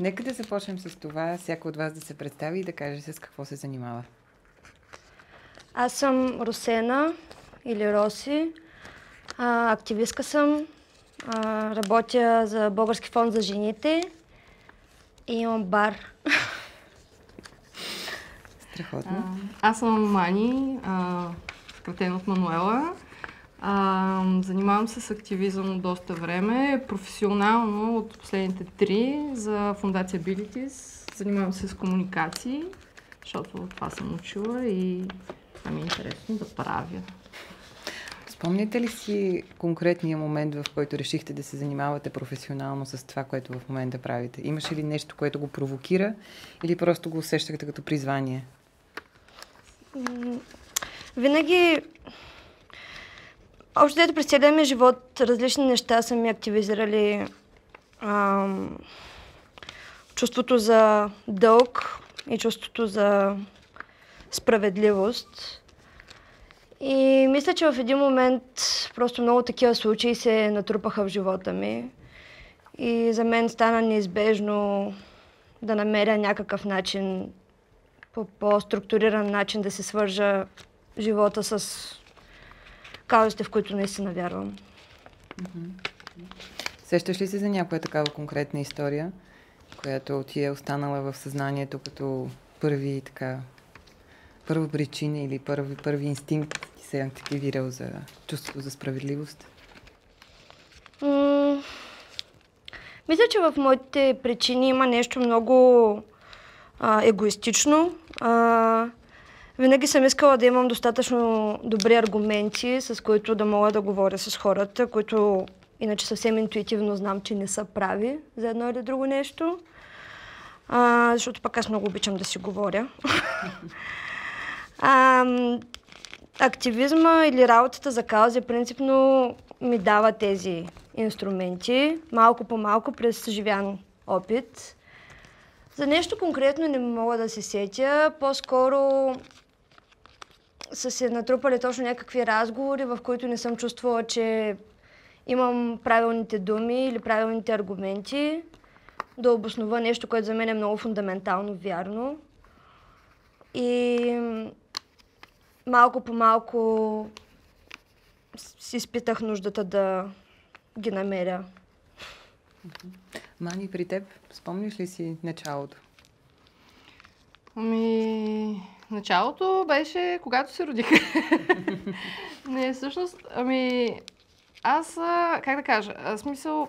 Нека да започнем с това, всяко от вас да се представи и да каже с какво се занимава. Аз съм Росена или Роси. Активистка съм. Работя за Български фонд за жените и имам бар. Страхотно. Аз съм Мани, съкратено от Мануела. Занимавам се с активизъм от доста време. Професионално от последните 3 за фондация Abilities. Занимавам се с комуникации, защото това съм учила и това ми е интересно да правя. Спомняте ли си конкретния момент, в който решихте да се занимавате професионално с това, което в момента правите? Имаше ли нещо, което го провокира или просто го усещахте като призвание? Винаги, общо дето през целия ми живот, различни неща са ми активизирали чувството за дълг и чувството за справедливост. И мисля, че в един момент просто много такива случаи се натрупаха в живота ми. И за мен стана неизбежно да намеря някакъв начин, по по-структуриран начин да се свържа живота с каузите, в които наистина вярвам. Сещаш ли се за някоя такава конкретна история, която ти е останала в съзнанието като първа причина или първи инстинкт ти се е активирал за чувството за справедливост? Мисля, че в моите причини има нещо много егоистично. Винаги съм искала да имам достатъчно добри аргументи, с които да мога да говоря с хората, които иначе съвсем интуитивно знам, че не са прави за едно или друго нещо. Защото пък аз много обичам да си говоря. Активизма или работата за каузи принципно ми дава тези инструменти, малко по малко през живян опит. За нещо конкретно не мога да се сетя, по-скоро са се натрупали точно някакви разговори, в които не съм чувствала, че имам правилните думи или правилните аргументи да обоснова нещо, което за мен е много фундаментално вярно. И малко по малко си изпитах нуждата да ги намеря. Мани, при теб, спомниш ли си началото? Началото беше когато се родих. Не, всъщност, аз, как да кажа, смисъл,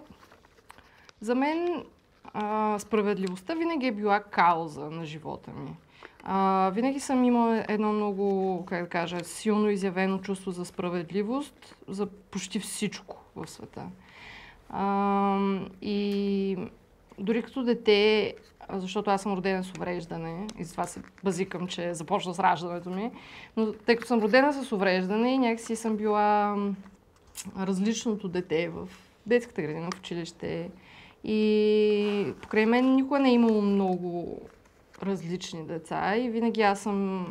за мен справедливостта винаги е била кауза на живота ми. Винаги съм имала едно много, как да кажа, силно изявено чувство за справедливост за почти всичко в света. И дори като дете, защото аз съм родена с увреждане и затова се базикам, че започна с раждането ми, но тъй като съм родена с увреждане, някакси съм била различното дете в детската градина, в училище. И покрай мен никога не е имало много различни деца и винаги аз съм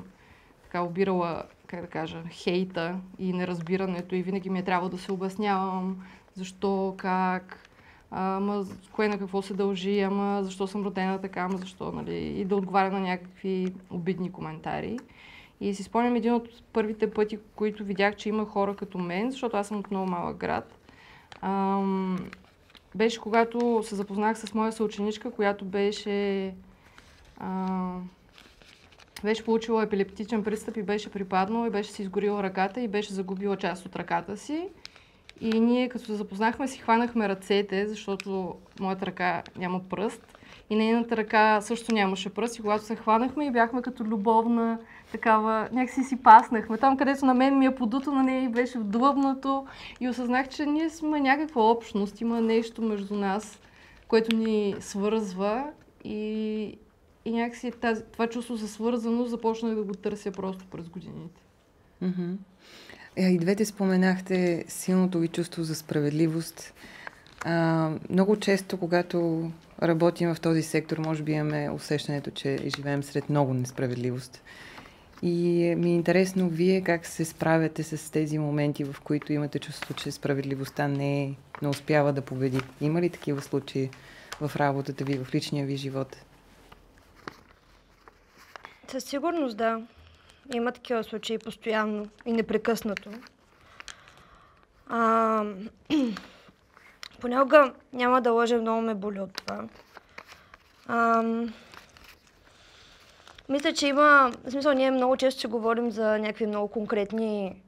така обирала, как да кажа, хейта и неразбирането и винаги ми е трябвало да се обяснявам защо, как, кое на какво се дължи, защо съм родена така, защо, нали, и да отговаря на някакви обидни коментари. И си спомням един от първите пъти, които видях, че има хора като мен, защото аз съм от много малък град. Беше когато се запознах с моя съученичка, която беше получила епилептичен пристъп и беше припаднала и беше си изгорила ръката и беше загубила част от ръката си. И ние като се запознахме си хванахме ръцете, защото моята ръка няма пръст и нейната ръка също нямаше пръст и когато се хванахме и бяхме като любовна такава, някакси си паснахме. Там, където на мен ми е подуто, на нея беше вдлъбнато и осъзнах, че ние сме някаква общност, има нещо между нас, което ни свързва и някакси това чувство за свързаност започнах да го търся просто през годините. И двете споменахте силното ви чувство за справедливост. Много често, когато работим в този сектор, може би имаме усещането, че живеем сред много несправедливост. И ми е интересно вие как се справяте с тези моменти, в които имате чувство, че справедливостта не успява да победи. Има ли такива случаи в работата ви, в личния ви живот? Със сигурност, да. Има такива случаи постоянно и непрекъснато. Понякога, няма да лъжа, много ме боли от това. Мисля, че има... В смисъл, ние много често ще говорим за някакви много конкретни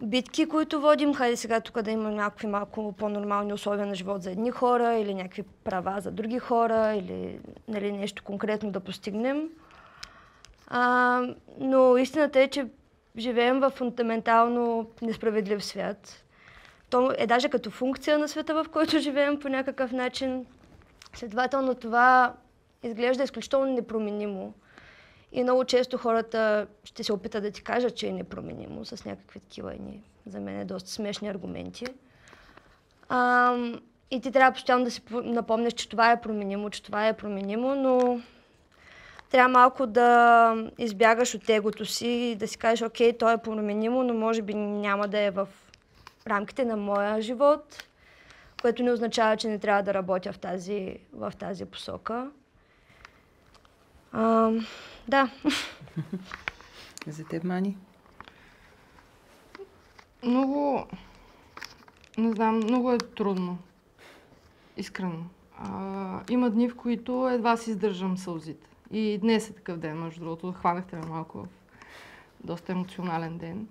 битки, които водим. Хайде сега тук да има някакви малко по-нормални условия на живот за едни хора или някакви права за други хора или нали, нещо конкретно да постигнем. Но истината е, че живеем в фундаментално несправедлив свят. То е даже като функция на света, в който живеем по някакъв начин. Следователно това изглежда изключително непроменимо. И много често хората ще се опитат да ти кажат, че е непроменимо, с някакви такива за мен доста смешни аргументи. И ти трябва постоянно да си напомнеш, че това е променимо, но трябва малко да избягаш от егото си и да си кажеш, окей, то е променимо, но може би няма да е в рамките на моя живот, което не означава, че не трябва да работя в тази посока. Да. За теб, Мани? Не знам, много е трудно. Искрено. Има дни, в които едва си издържам сълзите. И днес е такъв ден, между другото. Хванахте ме малко в доста емоционален ден.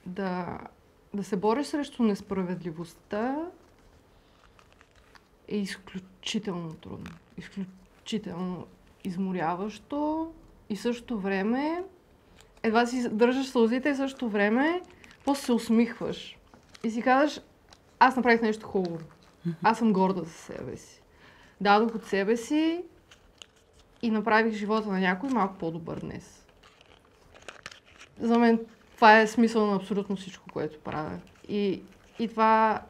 Да се бориш срещу несправедливостта е изключително трудно. Изключително изморяващо и в същото време едва си държаш сълзите и в същото време после се усмихваш и си казваш, аз направих нещо хубаво. Аз съм горда за себе си. Дадох от себе си и направих живота на някой малко по-добър днес. За мен това е смисъл на абсолютно всичко, което правя. И това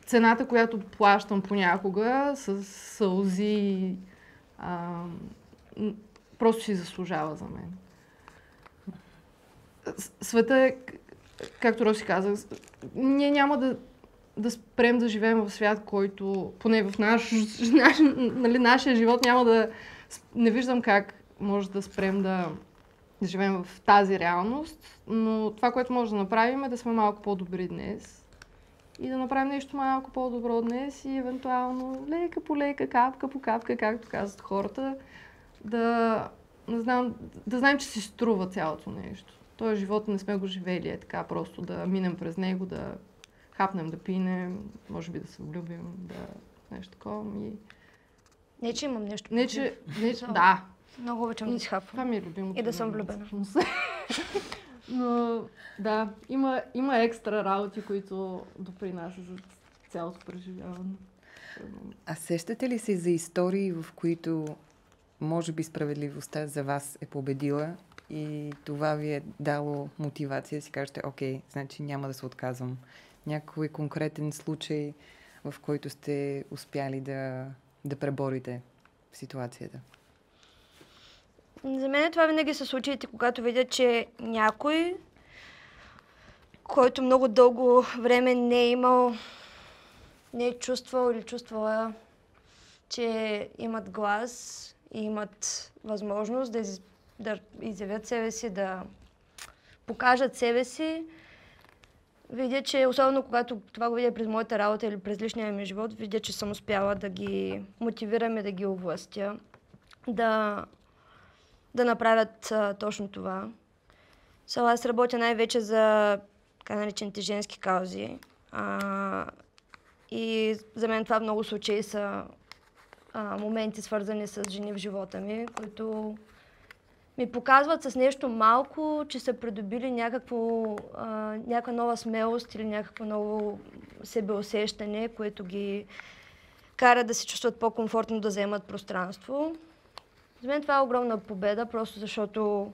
цената, която плащам понякога с сълзи, просто си заслужава за мен. Света е, както Роси казах, ние няма да спрем да живеем в свят, който, поне в нашия живот, не виждам как може да спрем да живеем в тази реалност, но това, което може да направим е да сме малко по-добри днес и да направим нещо малко по-добро днес и евентуално лека по лека, капка по капка, както казват хората, да знаем, че си струва цялото нещо. Този живот не сме го живели, е така просто да минем през него, да хапнем, да пинем, може би да се влюбим, нещо такова. Не, че имам нещо. Да. Много обичам да си хапвам. Това ми е любимото. И да съм влюбена. Но да, има екстра работи, които допринасят за цялото преживяване. А сещате ли се за истории, в които може би справедливостта за вас е победила и това ви е дало мотивация да си кажете, окей, значи няма да се отказвам? Някой конкретен случай, в който сте успяли да преборите ситуацията? За мен това винаги са случаите, когато видя, че някой, който много дълго време не е чувствал или чувствала, че имат глас и имат възможност да изявят себе си, да покажат себе си. Видя, че особено когато това го видя през моята работа или през личния ми живот, видя, че съм успяла да ги мотивирам и да ги овластя, да направят точно това. Аз работя най-вече за така наречените женски каузи. И за мен това в много случаи са моменти, свързани с жени в живота ми, които ми показват с нещо малко, че са придобили някаква нова смелост или някакво ново себеусещане, което ги кара да се чувстват по-комфортно да вземат пространство. За мен това е огромна победа, просто защото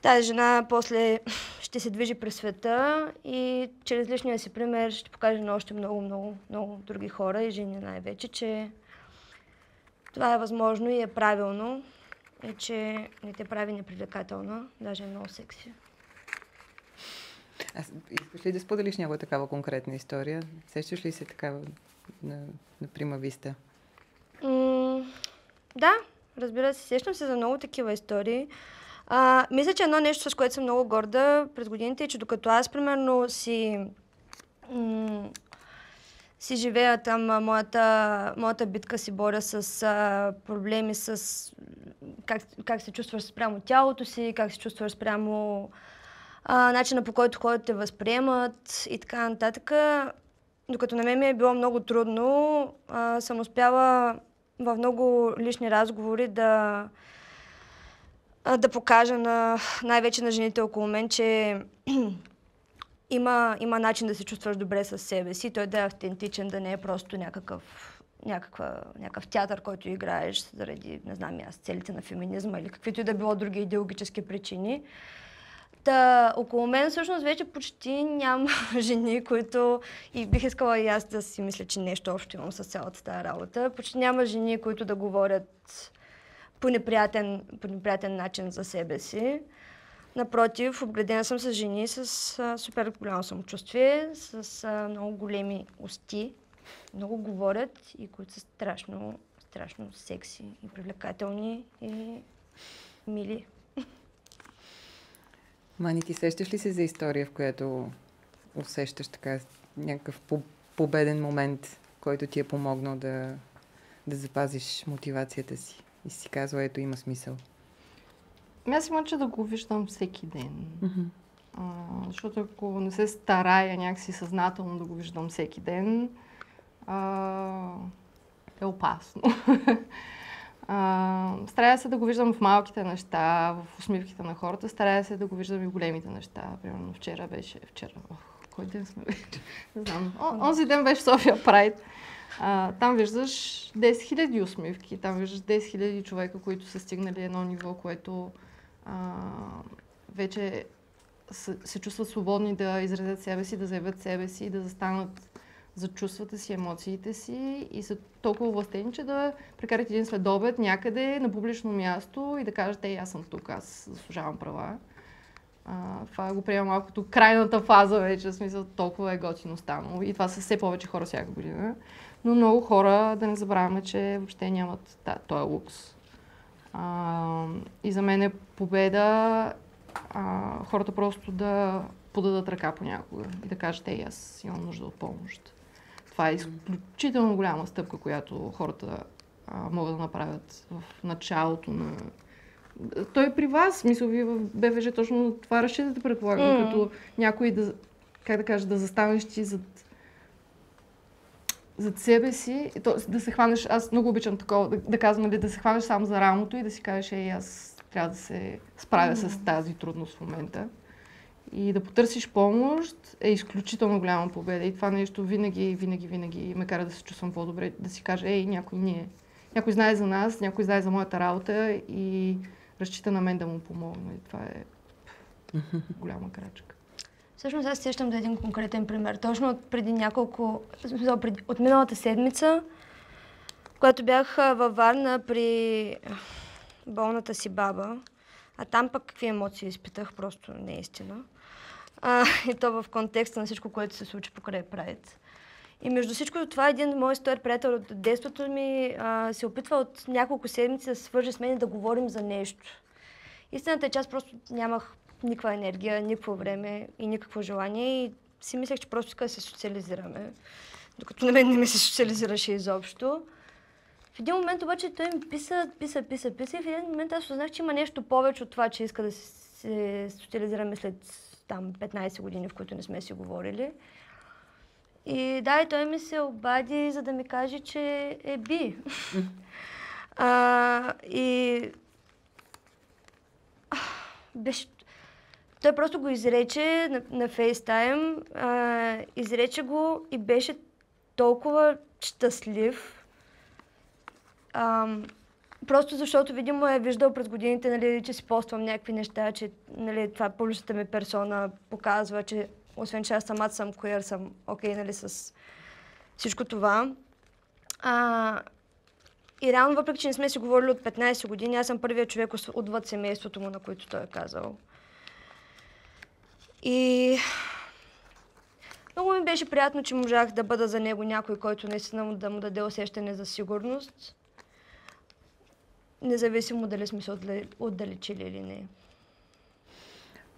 тази жена после ще се движи през света и чрез личния си пример ще покаже на още много, много, много други хора и жени най-вече, че това е възможно и е правилно и че не те прави непривлекателна, даже е много секси. Искаш ли да споделиш някоя такава конкретна история? Сещаш ли се такава на Прима Виста? Да, разбира се, сещам се за много такива истории. Мисля, че едно нещо, с което съм много горда през годините е, че докато аз, примерно, си живея там, моята битка си боря с проблеми, с как се чувстваш спрямо тялото си, как се чувстваш спрямо начина, по който хората те възприемат и така нататък. Докато на мен ми е било много трудно, съм успяла в много лични разговори да покажа най-вече на жените около мен, че има начин да се чувстваш добре със себе си, той да е автентичен, да не е просто някакъв театър, който играеш заради, не знам аз, целите на феминизма или каквито и да било други идеологически причини. Около мен всъщност вече почти няма жени, които, и бих искала и аз да си мисля, че нещо общо имам с цялата тази работа, почти няма жени, които да говорят по неприятен начин за себе си. Напротив, обградена съм с жени с супер голямо самочувствие, с много големи усти, много говорят и които са страшно секси и привлекателни и мили. Мани, ти сещаш ли се за история, в която усещаш така някакъв победен момент, който ти е помогнал да запазиш мотивацията си и си казва, ето има смисъл? Аз имам, че да го виждам всеки ден. Защото ако не се старая някакси съзнателно да го виждам всеки ден, е опасно. Старая се да го виждам в малките неща, в усмивките на хората, старая се да го виждам и в големите неща. Примерно вчера, кой ден сме вече? Не знам. Онзи ден беше София Прайд. Там виждаш 10 000 усмивки, там виждаш 10 000 човека, които са стигнали едно ниво, което вече се чувстват свободни да изразят себе си, да заявят себе си, да застанат за чувствата си, емоциите си и са толкова властени, че да прекарат един следобед някъде на публично място и да кажат, аз съм тук, аз заслужавам права. Това го приема малко като крайната фаза вече, в смисъл толкова е готино станало и това са все повече хора всяка година. Но много хора, да не забравяме, че въобще нямат този лукс. И за мен е победа хората просто да подадат ръка понякога и да кажат, аз имам нужда от помощ. Това е изключително голяма стъпка, която хората могат да направят в началото на... Той при вас, смисъл, вие в БВЖ точно това разчитате, предполагам, като някой да застанеш ти зад себе си, да се хванеш, аз много обичам такова, да казвам, да се хванеш сам за рамото и да си кажеш, аз трябва да се справя с тази трудност в момента. И да потърсиш помощ е изключително голяма победа. И това нещо винаги ме кара да се чувствам по-добре, да си кажа, някой знае за нас, някой знае за моята работа и разчита на мен да му помогна. И това е голяма крачка. Всъщност аз сещам за един конкретен пример. Точно от миналата седмица, когато бях във Варна при болната си баба, а там пък какви емоции изпитах, просто не е истина. И то в контекста на всичко, което се случи покрай Прайд. И между всичко това един мой стар приятел от детството ми се опитва от няколко седмици да се свърже с мен и да говорим за нещо. Истината е, че аз просто нямах никаква енергия, никакво време и никакво желание и си мислех, че просто иска да се социализираме. Докато на мен не ми се социализираше изобщо. В един момент обаче той ми писа и в един момент аз узнах, че има нещо повече от това, че иска да се социализираме след там 15 години, в които не сме си говорили. И той ми се обади, за да ми каже, че е би. Той просто го изрече на FaceTime, изрече го и беше толкова щастлив. Просто защото видимо е виждал през годините, че си поствам някакви неща, че това публичната ми персона показва, че освен че аз самата съм queer, съм окей, с всичко това. И реално, въпреки че не сме си говорили от 15 години, аз съм първият човек отвъд семейството му, на който той е казал. И Много ми беше приятно, че можах да бъда за него някой, който наистина да му даде усещане за сигурност. Независимо дали сме се отдалечили или не.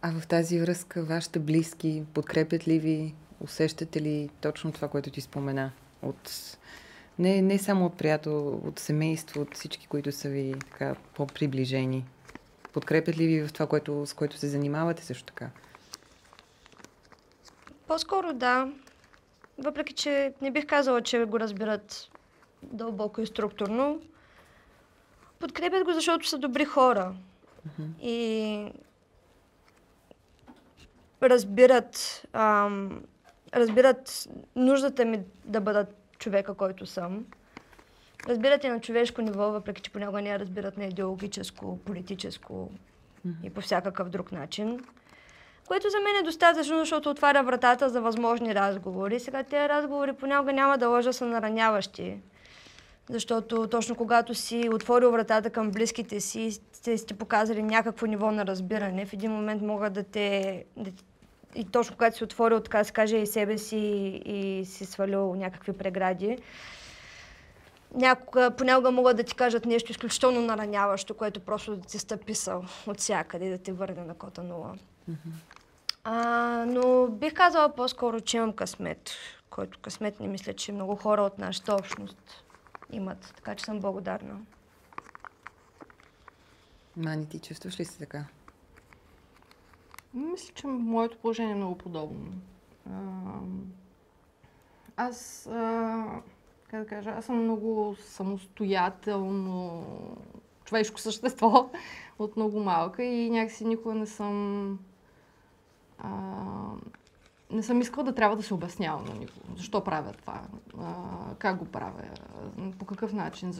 А в тази връзка, вашите близки подкрепят ли ви, усещате ли точно това, което ти спомена? Не само от приятел, от семейство, от всички, които са ви така по-приближени. Подкрепят ли ви в това, с което се занимавате също така? По-скоро да. Въпреки, че не бих казала, че го разбират дълбоко и структурно. Подкрепят го, защото са добри хора. И разбират нуждата ми да бъда човека, който съм. Разбират и на човешко ниво, въпреки че понякога не я разбират на идеологическо, политическо и по всякакъв друг начин. Което за мен е достатъчно, защото отваря вратата за възможни разговори. Сега тези разговори понякога няма да лъжа, са нараняващи. Защото точно когато си отворил вратата към близките си, сте показали някакво ниво на разбиране, в един момент могат да те... И точно когато си отворил, така се каже, и себе си и си свалил някакви прегради, понякога могат да ти кажат нещо изключително нараняващо, което просто да ти стъписал от всякъде и да те върне на кота нула. Но бих казала по-скоро, че имам късмет, който късмет не мисля, че много хора от нашата общност имат, така че съм благодарна. Мани, ти чувстваш ли се така? Мисля, че моето положение е много подобно. Аз съм много самостоятелно човешко същество от много малка и някакси никога не съм искала да трябва да се обяснявам на никого. Защо правя това? Как го правя? По какъв начин?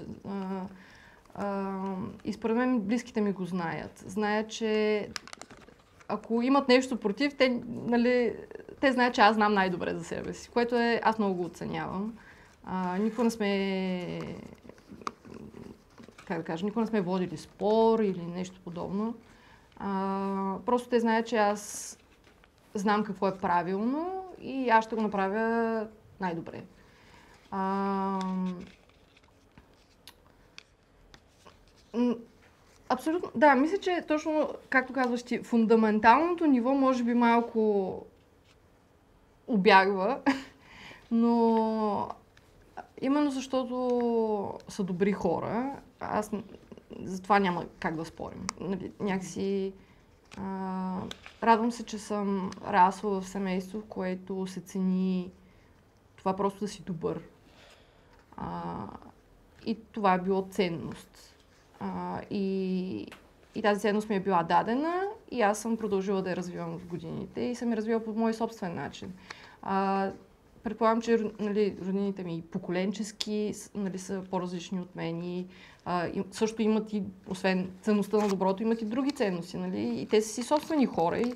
И според мен близките ми го знаят. Знаят, че ако имат нещо против, те знаят, че аз знам най-добре за себе си, което аз много го оценявам. Никога не сме, никога не сме водили спор или нещо подобно. Просто те знаят, че аз знам какво е правилно и аз ще го направя най-добре. Абсолютно. Да, мисля, че точно, както казваш ти, фундаменталното ниво може би малко обягва, но именно защото са добри хора, аз затова няма как да спорим. Някакси радвам се, че съм расла в семейство, в което се цени това просто да си добър. И това е било ценност. И тази ценност ми е била дадена и аз съм продължила да я развивам в годините и съм я развила по мой собствен начин. Предполагам, че роднините ми поколенчески са по-различни от мен и също имат и, освен ценността на доброто, имат и други ценности, и те са си собствени хора и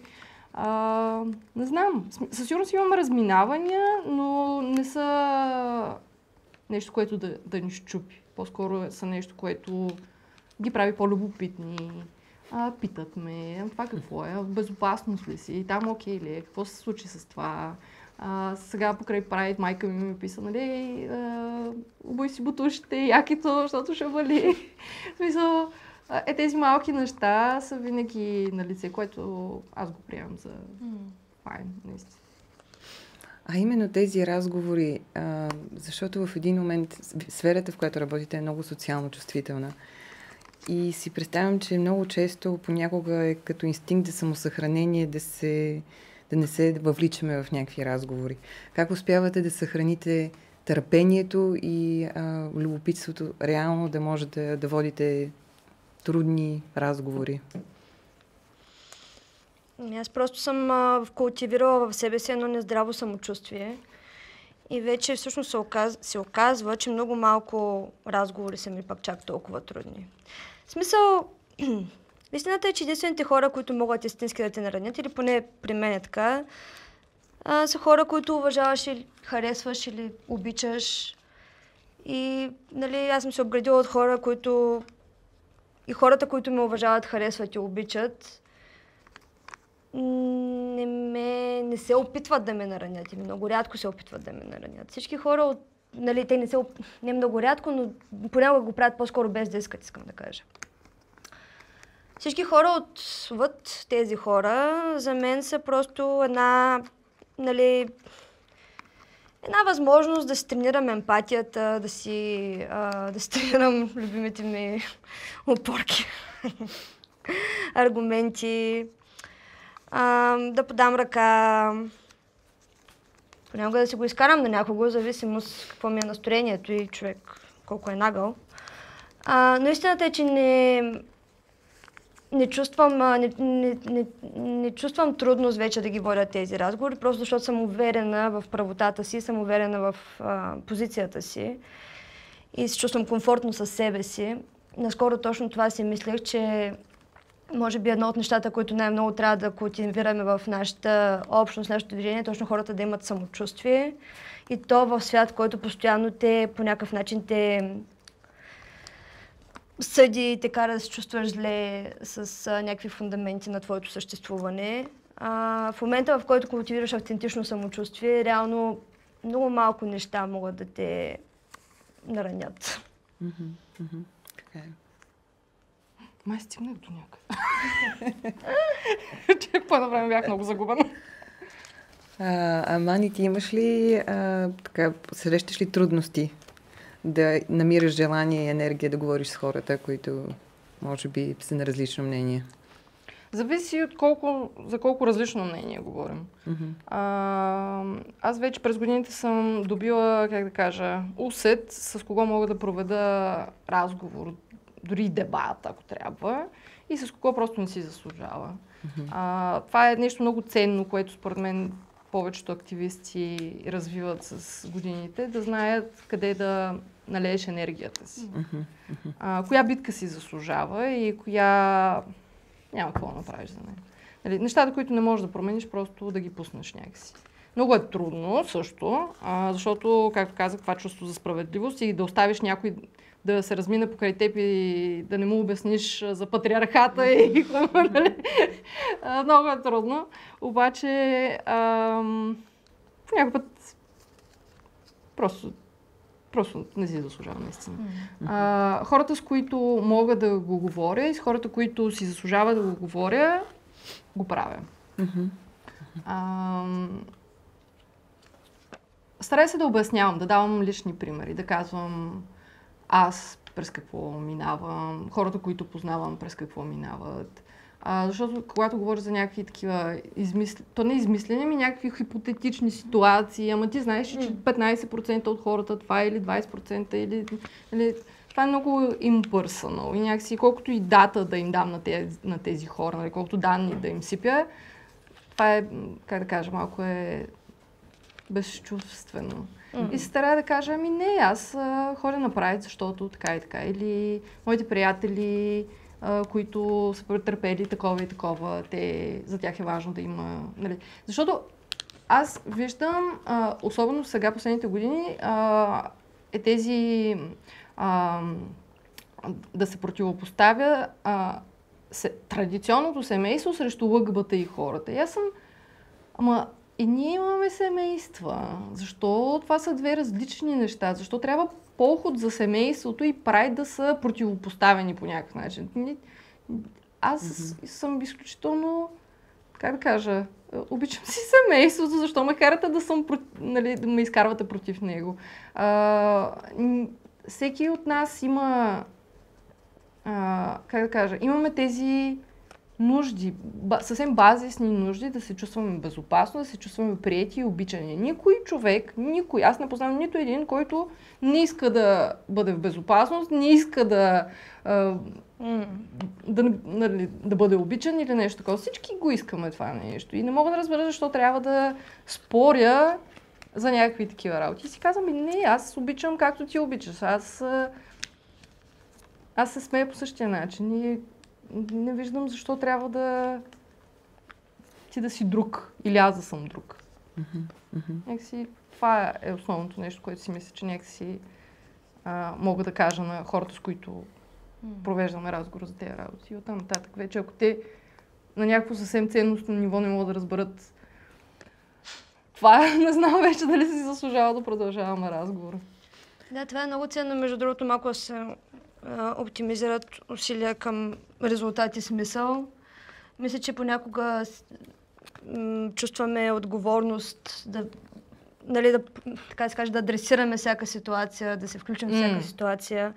не знам, със сигурност имаме разминавания, но не са нещо, което да ни щупи. По-скоро са нещо, което ги прави по-любопитни. Питат ме, това какво е, в безопасност ли си, там окей ли е, какво се случи с това. Сега покрай Прайд майка ми писа, обуй си бутушите, якито, защото ще вали. В смисъл, тези малки неща са винаги на лице, което аз го приемам за файн, наистина. А именно тези разговори, защото в един момент сферата, в която работите, е много социално чувствителна. И си представям, че много често понякога е като инстинкт за самосъхранение да не се въвличаме в някакви разговори. Как успявате да съхраните търпението и любопитството реално да може да водите трудни разговори? Аз просто съм култивирала в себе си едно нездраво самочувствие и вече всъщност се оказва, че много малко разговори са ми пак чак толкова трудни. В смисъл, истината е, че единствените хора, които могат истински да те наранят, или поне при мен е така, са хора, които уважаваш или харесваш или обичаш. И аз съм се обградила от хора, които... И хората, които ме уважават, харесват и обичат, не се опитват да ме наранят и много рядко се опитват да ме наранят. Всички хора, нали, те не много рядко, но понякога го правят по-скоро без да искат, искам да кажа. Всички хора отвъд тези хора за мен са просто една възможност да си тренирам емпатията, да си тренирам любимите ми опорки, аргументи, да подам ръка, понякога да си го изкарам на някого, в зависимост какво ми е настроението и човек колко е нагъл. Но истината е, че не чувствам трудност вече да ги водя тези разговори, просто защото съм уверена в правотата си, съм уверена в позицията си и се чувствам комфортно със себе си. Наскоро точно това си мислех, че може би едно от нещата, които най-много трябва да култивираме в нашата общност, нашето движение, точно хората да имат самочувствие и то в свят, който постоянно по някакъв начин те съди и те кара да се чувстваш зле с някакви фундаменти на твоето съществуване. В момента, в който култивираш автентично самочувствие, реално много малко неща могат да те наранят. Така е. Май стигнах до някъде. Че по едно време бях много загубена. Мани, ти имаш ли, срещаш ли трудности да намираш желание и енергия да говориш с хората, които може би са на различно мнение? Зависи от за колко различно мнение говорим. Аз вече през годините съм добила, усет с кого мога да проведа разговор, дори дебат, ако трябва, и с кого просто не си заслужава. Това е нещо много ценно, което според мен повечето активисти развиват с годините, да знаят къде да налееш енергията си. Коя битка си заслужава и коя няма какво да направиш за нея. Нали, нещата, които не можеш да промениш, просто да ги пуснеш някакси. Много е трудно също, защото, както казах, това чувство за справедливост и да оставиш някой да се размине покрай теб и да не му обясниш за патриархата и нали? Много е трудно. Обаче някой път просто не си заслужава наистина. Хората, с които мога да го говоря и с хората, които си заслужава да го говоря, го правя. Старая се да обяснявам, да давам лични примери, да казвам аз през какво минавам, хората, които познавам през какво минават. Защото когато говоря за някакви такива то не измислени, ами някакви хипотетични ситуации, ама ти знаеш, че 15% от хората това или 20% или това е много impersonal и някакси колкото и дата да им дам на тези хора, нали, колкото данни да им сипя, това е, как да кажа, малко е безчувствено. И се старая да кажа, ами не, аз ходя на Прайд, защото така и така. Или моите приятели, които са претърпели такова и такова, за тях е важно да има... Нали. Защото аз виждам, особено сега последните години, тези да се противопоставя традиционното семейство срещу ЛГБТ и хората. И аз съм... И ние имаме семейства. Защо това са две различни неща? Защо трябва поход за семейството и Прайд да са противопоставени по някакъв начин? Аз съм изключително, как да кажа, обичам си семейството, защо ме карате да ме изкарвате против него. Всеки от нас има, как да кажа, имаме тези нужди, съвсем базисни нужди да се чувстваме безопасно, да се чувстваме приети и обичани. Никой човек, аз не познавам нито един, който не иска да бъде в безопасност, не иска да бъде обичан или нещо такова. Всички го искаме това нещо. И не мога да разбера защо трябва да споря за някакви такива работи. И си казвам, не, аз обичам както ти обичаш. Аз се смея по същия начин и не виждам защо трябва ти да си друг или аз да съм друг. Някакси това е основното нещо, което си мисля, че някакси мога да кажа на хората, с които провеждаме разговор за тези работи. И оттам нататък вече, ако те на някакво съвсем ценностно ниво не могат да разберат това. Не знам вече дали си заслужава да продължаваме разговора. Да, това е много ценно. Между другото, малко се оптимизират усилия към резултат и смисъл. Мисля, че понякога чувстваме отговорност да, нали, да, така да се каже, да адресираме всяка ситуация, да се включим в всяка ситуация.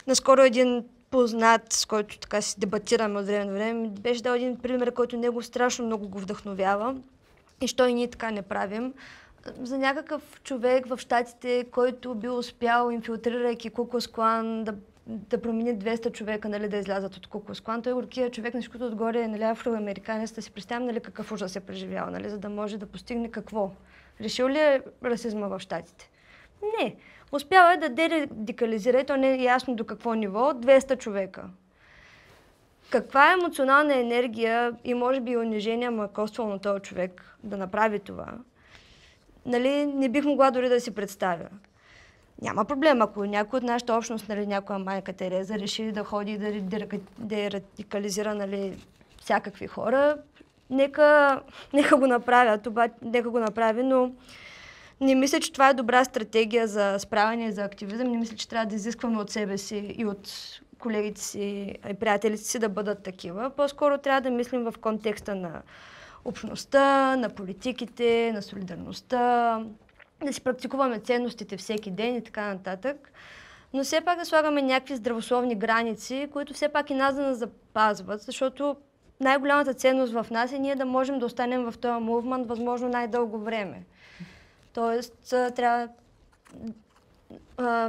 Наскоро един познат, с който така си дебатираме от време на време, беше дал един пример, който него страшно много го вдъхновява. И що и ние така не правим. За някакъв човек в Щатите, който би успял, инфилтрирайки Ку Клукс Клан, да промени 200 човека, нали, да излязат от Ку Клукс Клан. Той горкия човек, на всичкото отгоре е, нали, афроамериканец, да си представим, нали, какъв ужас е преживял, нали, за да може да постигне какво. Решил ли е расизма в Щатите? Не. Успял е да дерадикализира, и то не е ясно до какво ниво, 200 човека. Каква емоционална енергия и може би унижение му е коствало на този човек да направи това, нали, не бих могла дори да си представя. Няма проблем, ако някой от нашата общност, нали, някоя майка Тереза реши да ходи и да радикализира, нали, всякакви хора, нека го направят, нека го направи, но не мисля, че това е добра стратегия за справяне и за активизъм. Не мисля, че трябва да изискваме от себе си и от колегите си и приятелите си да бъдат такива. По-скоро трябва да мислим в контекста на общността, на политиките, на солидарността, да си практикуваме ценностите всеки ден и така нататък. Но все пак да слагаме някакви здравословни граници, които все пак и нас да нас запазват, защото най-голямата ценност в нас е ние да можем да останем в този мувмент възможно най-дълго време. Тоест, трябва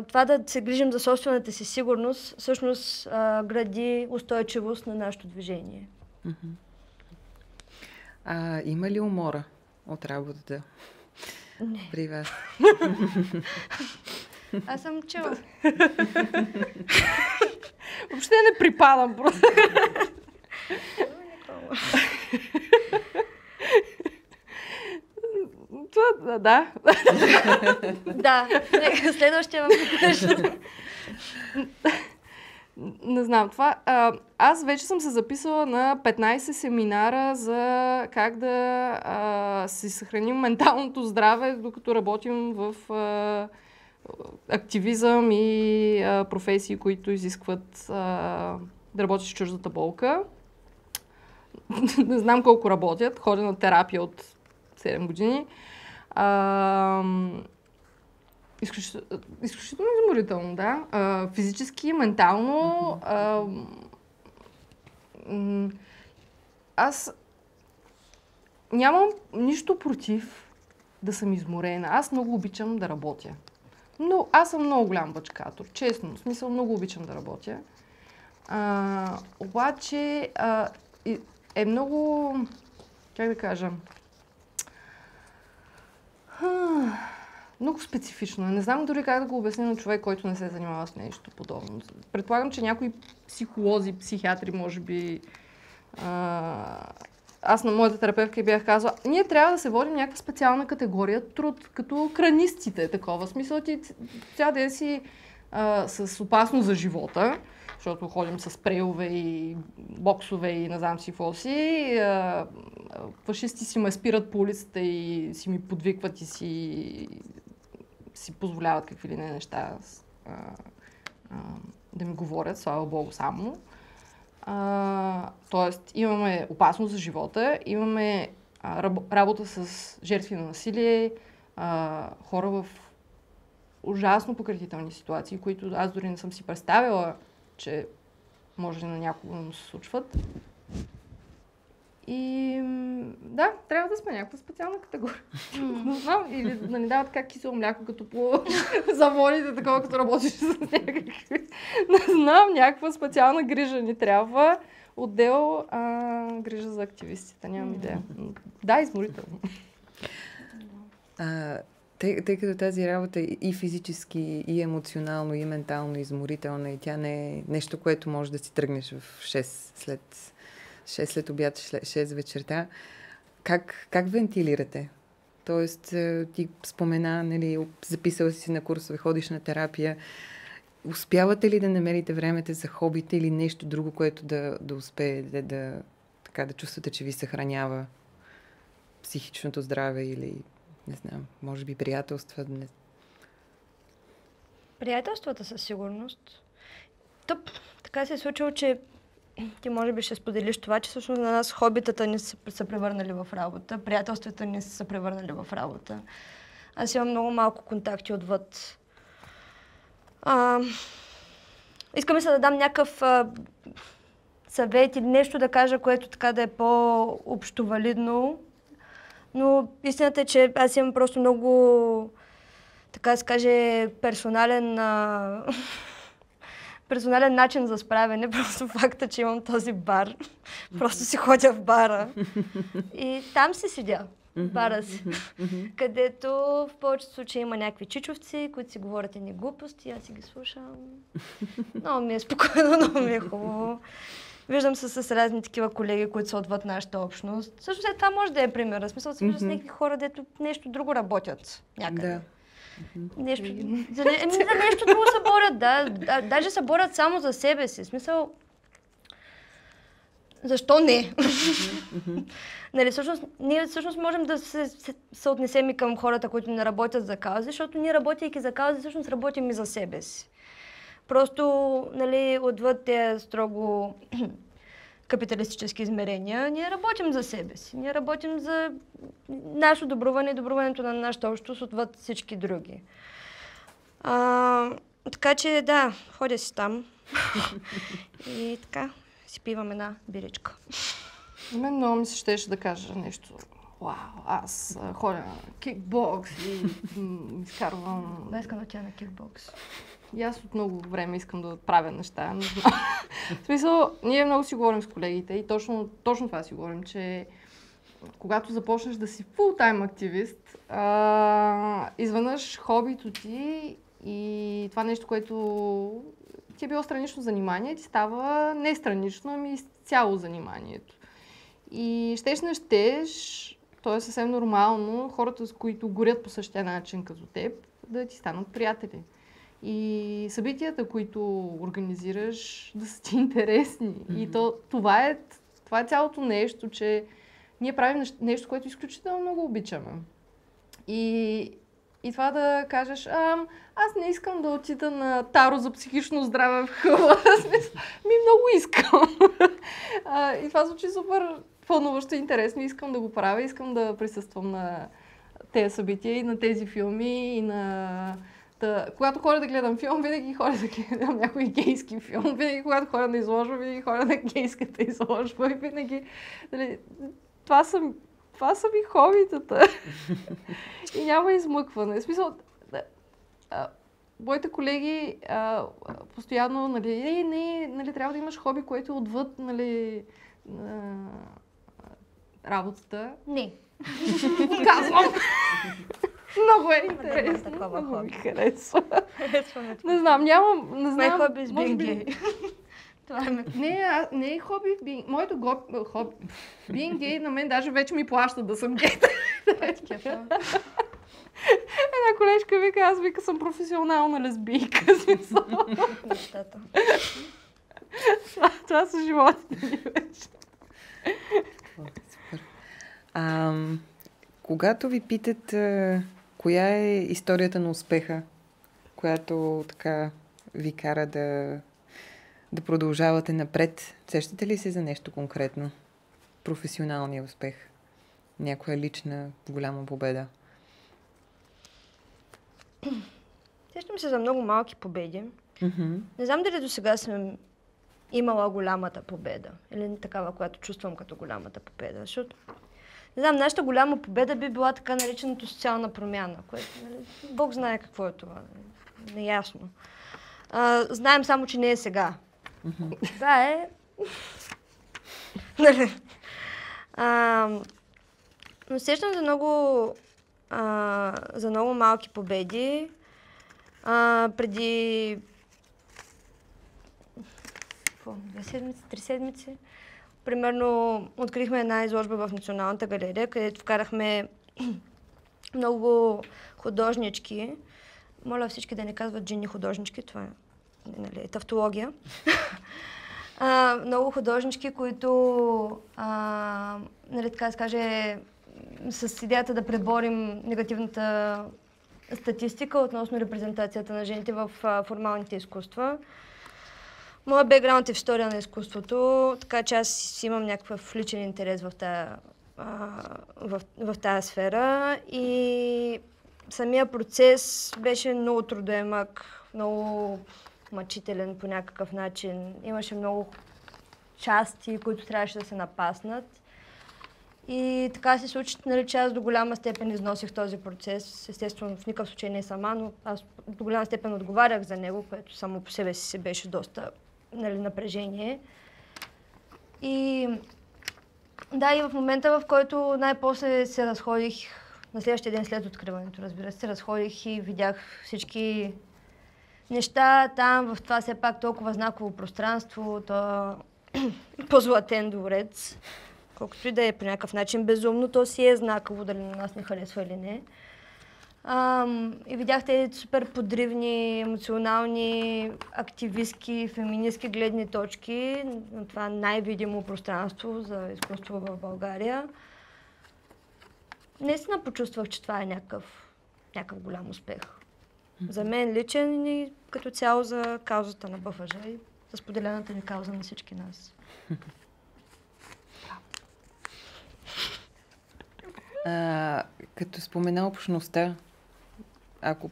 това да се грижим за собствената си сигурност, всъщност гради устойчивост на нашето движение. Има ли умора от работата? Не. При вас? Аз съм чела. Въобще не припадам. Това, да. Да, следващия въпрос. Не знам това. Аз вече съм се записала на 15 семинара за как да си съхраним менталното здраве, докато работим в активизъм и професии, които изискват да работиш с чуждата болка. Не знам колко работят. Ходя на терапия от 7 години. Изключително изморително, да. Физически, ментално. Аз нямам нищо против да съм изморена. Аз много обичам да работя. Но аз съм много голям бачкатор, честно. В смисъл, много обичам да работя. Обаче е много, как да кажа, много специфично. Не знам дори как да го обясня на човек, който не се занимава с нещо подобно. Предполагам, че някои психолози, психиатри, може би... Аз на моята терапевтка бях казала, ние трябва да се водим някаква специална категория труд, като кранистите, такова. В смисъл, ти цял ден си с опасност за живота, защото ходим с прейлове и боксове и не знам си какво си. Фашисти си ме спират по улицата и си ми подвикват и си позволяват какви ли не неща да ми говорят, слава Богу, само. Тоест, имаме опасност за живота, имаме работа с жертви на насилие, хора в ужасно пократителни ситуации, които аз дори не съм си представила, че може на някого да му се случват. И да, трябва да сме някаква специална категория. Не знам, или да ни дават как кисело мляко, като по заводите, такова, като работиш с някакви. Не знам, някаква специална грижа ни трябва. Отдел грижа за активистите, нямам идея. Да, изморително. Тъй като тази работа е и физически, и емоционално, и ментално изморителна, и тя не е нещо, което може да си тръгнеш в 6 след обяд, 6 вечерта. Как вентилирате? Тоест, ти спомена, нали, записала си на курсове, ходиш на терапия. Успявате ли да намерите времето за хобите или нещо друго, което да успеете така да чувствате, че ви съхранява психичното здраве или, не знам, може би приятелства? Приятелствата със сигурност. Така се е случило, че ти може би ще споделиш това, че всъщност на нас хобитата ни са превърнали в работа, приятелствата ни са превърнали в работа. Аз имам много малко контакти отвъд. Искам се да дам някакъв съвет или нещо да кажа, което така да е по-общо валидно. Но истината е, че аз имам просто много, така да се каже, персонален начин за справяне. Просто факта, че имам този бар. Просто си ходя в бара. И там си седя. Бара си. Където в повечето случаи има някакви чичовци, които си говорят едни глупости, аз си ги слушам. Много ми е спокойно, много ми е хубаво. Виждам се с разни такива колеги, които са отвъд нашата общност. Също това може да е пример. В смисъл, се вижда с някакви хора, дето нещо друго работят някъде. Да. За нещо друго се борят, да. Даже се борят само за себе си. В смисъл, защо не? Нали, ние всъщност можем да се отнесем и към хората, които не работят за каузи, защото ние, работейки за каузи, всъщност работим и за себе си. Просто, нали, отвъд тези строго капиталистически измерения, ние работим за себе си. Ние работим за нашето добруване и добруването на нашата общност отвъд всички други. Така че, да, ходя си там. И така, си пивам една биричка. Мен много ми се щеше да кажа нещо. Вау, аз ходя на кикбокс и изкарвам... Да, искам да тя на кикбокс. И аз от много време искам да правя неща, не знам. В смисъл, ние много си говорим с колегите и точно това си говорим, че когато започнеш да си фултайм активист, изведнъж хобито ти и това нещо, което ти е било странично занимание, ти става не странично, ами изцяло заниманието. И щеш, то е съвсем нормално, хората, с които горят по същия начин като теб, да ти станат приятели. И събитията, които организираш, да са ти интересни. И това е цялото нещо, че ние правим нещо, което изключително много обичаме. И това да кажеш, аз не искам да отида на Таро за психично здраве в Хъбла. Много искам. И това звучи супер вълнуващо и интересно. Искам да го правя, искам да присъствам на тези събития и на тези филми и на... Когато ходя да гледам филм, винаги ходя да гледам някой гейски филм. Винаги, когато ходя на изложба, винаги ходя на гейската изложба. И винаги... Дали, това са ми хобитата. И няма измъкване. В смисъл, моите колеги постоянно, нали, трябва да имаш хоби, което е отвъд, нали, работата. Не. Казвам! Много е интересно. Много ми харесва. Не знам, Май хоби с бинги. Не е хоби. Моето хоби. Being гей на мен даже вече ми плаща да съм гей. Една колежка вика, аз вика съм професионална лесбийка. Нещата. Това са животите ми вече. Супер. Когато ви питат коя е историята на успеха, която така ви кара да продължавате напред, сещате ли се за нещо конкретно? Професионалния успех? Някоя лична голяма победа? Сещам се за много малки победи. Mm-hmm. Не знам дали до сега съм имала голямата победа. Или такава, която чувствам като голямата победа. Защото, не знам, нашата голяма победа би била така наречената социална промяна, което, нали, Бог знае какво е това. Неясно. Знаем само, че не е сега. Mm-hmm. Да е. Нали? Но сещам за много малки победи. Преди 2 седмици, 3 седмици, примерно открихме една изложба в Националната галерия, където вкарахме много художнички. Моля всички да не казват жени художнички, това е, нали, тавтология. Много художнички, които, нали така да се каже, с идеята да преборим негативната статистика относно репрезентацията на жените в формалните изкуства. Моят бекграунд е в история на изкуството, така че аз имам някакъв личен интерес в тази сфера и самия процес беше много трудоемък, много мъчителен по някакъв начин. Имаше много части, които трябваше да се напаснат. И така се случи, нали, че аз до голяма степен износих този процес. Естествено, в никакъв случай не сама, но аз до голяма степен отговарях за него, което само по себе си беше доста, нали, напрежение. И да, и в момента, в който най-после се разходих, на следващия ден след откриването, разбира се, разходих и видях всички неща там, в това все пак толкова знаково пространство, то по-златен дворец. Колкото и да е по някакъв начин безумно, то си е знаково, дали на нас не харесва или не. И видях тези супер подривни, емоционални, активистки, феминистки гледни точки на това най-видимо пространство за изкуство в България. Наистина почувствах, че това е някакъв голям успех. За мен личен и като цяло за каузата на БФЖ и за споделената ни кауза на всички нас. Като спомена общността, ако